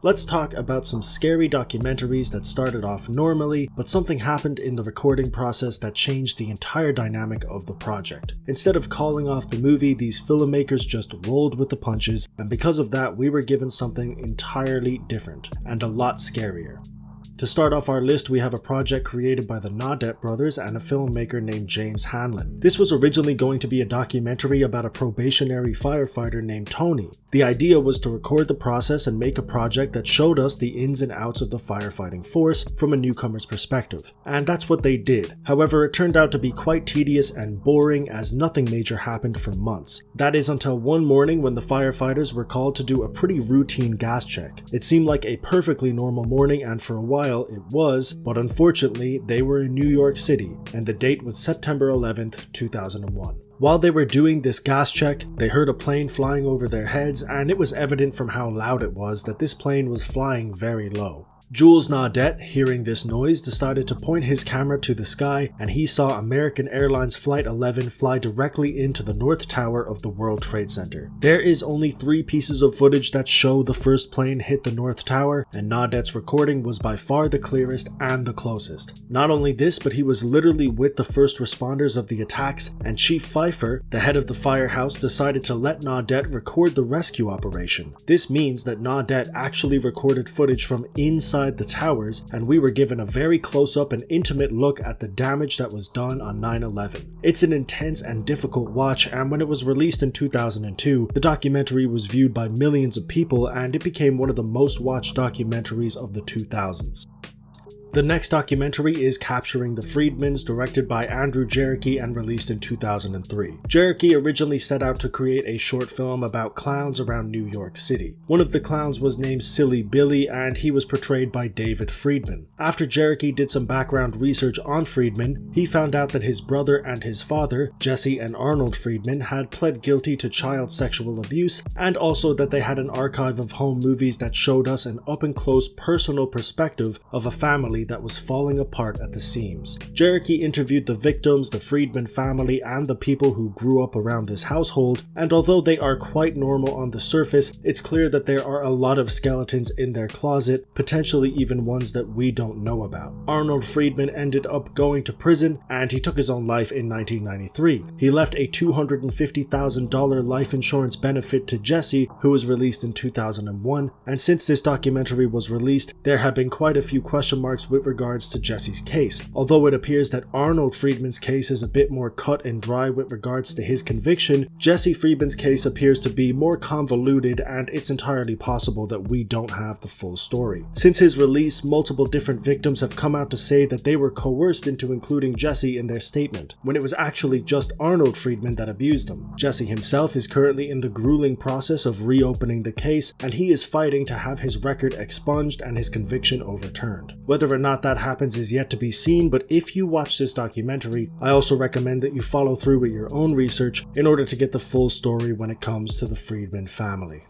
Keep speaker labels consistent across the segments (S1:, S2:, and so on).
S1: Let's talk about some scary documentaries that started off normally, but something happened in the recording process that changed the entire dynamic of the project. Instead of calling off the movie, these filmmakers just rolled with the punches, and because of that, we were given something entirely different and a lot scarier. To start off our list, we have a project created by the Naudet brothers and a filmmaker named James Hanlon. This was originally going to be a documentary about a probationary firefighter named Tony. The idea was to record the process and make a project that showed us the ins and outs of the firefighting force from a newcomer's perspective. And that's what they did. However, it turned out to be quite tedious and boring as nothing major happened for months. That is until one morning when the firefighters were called to do a pretty routine gas check. It seemed like a perfectly normal morning, and for a while it was, but unfortunately they were in New York City and the date was September 11th, 2001. While they were doing this gas check, they heard a plane flying over their heads, and it was evident from how loud it was that this plane was flying very low. Jules Naudet, hearing this noise, decided to point his camera to the sky, and he saw American Airlines Flight 11 fly directly into the North Tower of the World Trade Center. There is only 3 pieces of footage that show the first plane hit the North Tower, and Naudet's recording was by far the clearest and the closest. Not only this, but he was literally with the first responders of the attacks, and Chief Pfeiffer, the head of the firehouse, decided to let Naudet record the rescue operation. This means that Naudet actually recorded footage from inside the towers, and we were given a very close-up and intimate look at the damage that was done on 9/11. It's an intense and difficult watch, and when it was released in 2002, the documentary was viewed by millions of people and it became one of the most watched documentaries of the 2000s. The next documentary is Capturing the Friedmans, directed by Andrew Zachary and released in 2003. Zachary originally set out to create a short film about clowns around New York City. One of the clowns was named Silly Billy, and he was portrayed by David Friedman. After Zachary did some background research on Friedman, he found out that his brother and his father, Jesse and Arnold Friedman, had pled guilty to child sexual abuse, and also that they had an archive of home movies that showed us an up-and-close personal perspective of a family that was falling apart at the seams. Zachary interviewed the victims, the Friedman family, and the people who grew up around this household, and although they are quite normal on the surface, it's clear that there are a lot of skeletons in their closet, potentially even ones that we don't know about. Arnold Friedman ended up going to prison, and he took his own life in 1993. He left a $250,000 life insurance benefit to Jesse, who was released in 2001, and since this documentary was released, there have been quite a few question marks with regards to Jesse's case. Although it appears that Arnold Friedman's case is a bit more cut and dry with regards to his conviction, Jesse Friedman's case appears to be more convoluted, and it's entirely possible that we don't have the full story. Since his release, multiple different victims have come out to say that they were coerced into including Jesse in their statement, when it was actually just Arnold Friedman that abused them. Jesse himself is currently in the grueling process of reopening the case, and he is fighting to have his record expunged and his conviction overturned. Whether or not that happens is yet to be seen, but if you watch this documentary, I also recommend that you follow through with your own research in order to get the full story when it comes to the Friedman family.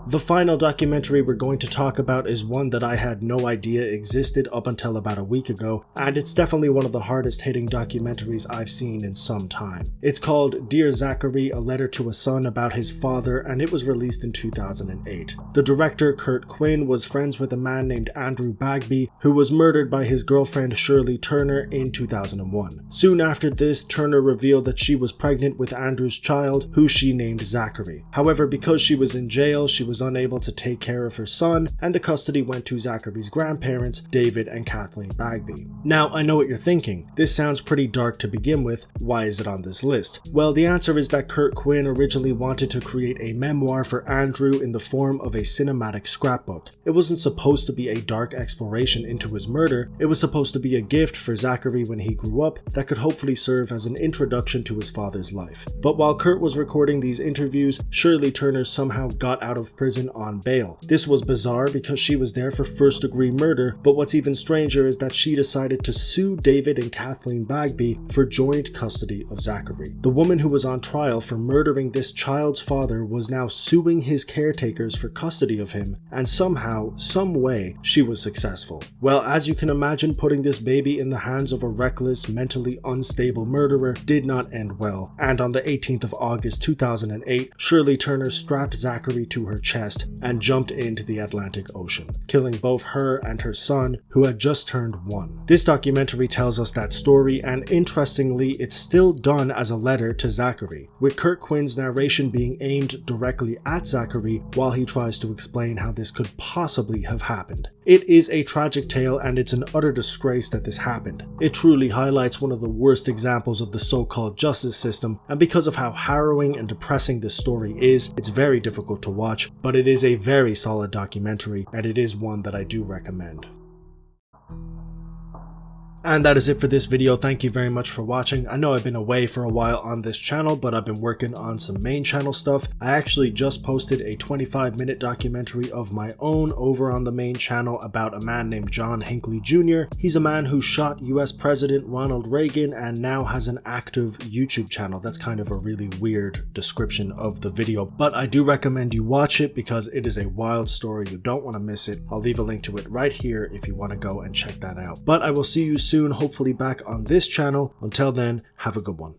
S1: The final documentary we're going to talk about is one that I had no idea existed up until about a week ago, and it's definitely one of the hardest hitting documentaries I've seen in some time. It's called Dear Zachary, A Letter to a Son About His Father, and it was released in 2008. The director, Kurt Quinn, was friends with a man named Andrew Bagby, who was murdered by his girlfriend Shirley Turner in 2001. Soon after this, Turner revealed that she was pregnant with Andrew's child, who she named Zachary. However, because she was in jail, she was unable to take care of her son, and the custody went to Zachary's grandparents, David and Kathleen Bagby. Now, I know what you're thinking. This sounds pretty dark to begin with. Why is it on this list? Well, the answer is that Kurt Quinn originally wanted to create a memoir for Andrew in the form of a cinematic scrapbook. It wasn't supposed to be a dark exploration into his murder. It was supposed to be a gift for Zachary when he grew up that could hopefully serve as an introduction to his father's life. But while Kurt was recording these interviews, Shirley Turner somehow got out of prison on bail. This was bizarre because she was there for first-degree murder, but what's even stranger is that she decided to sue David and Kathleen Bagby for joint custody of Zachary. The woman who was on trial for murdering this child's father was now suing his caretakers for custody of him, and somehow, some way, she was successful. Well, as you can imagine, putting this baby in the hands of a reckless, mentally unstable murderer did not end well, and on the 18th of August 2008, Shirley Turner strapped Zachary to her chest chest and jumped into the Atlantic Ocean, killing both her and her son, who had just turned 1. This documentary tells us that story, and interestingly, it's still done as a letter to Zachary, with Kurt Quinn's narration being aimed directly at Zachary while he tries to explain how this could possibly have happened. It is a tragic tale, and it's an utter disgrace that this happened. It truly highlights one of the worst examples of the so-called justice system, and because of how harrowing and depressing this story is, it's very difficult to watch, but it is a very solid documentary, and it is one that I do recommend. And that is it for this video. Thank you very much for watching. I know I've been away for a while on this channel, but I've been working on some main channel stuff. I actually just posted a 25-minute documentary of my own over on the main channel about a man named John Hinckley Jr. He's a man who shot US President Ronald Reagan and now has an active YouTube channel. That's kind of a really weird description of the video, but I do recommend you watch it because it is a wild story. You don't want to miss it. I'll leave a link to it right here if you want to go and check that out. But I will see you soon, hopefully back on this channel. Until then, have a good one.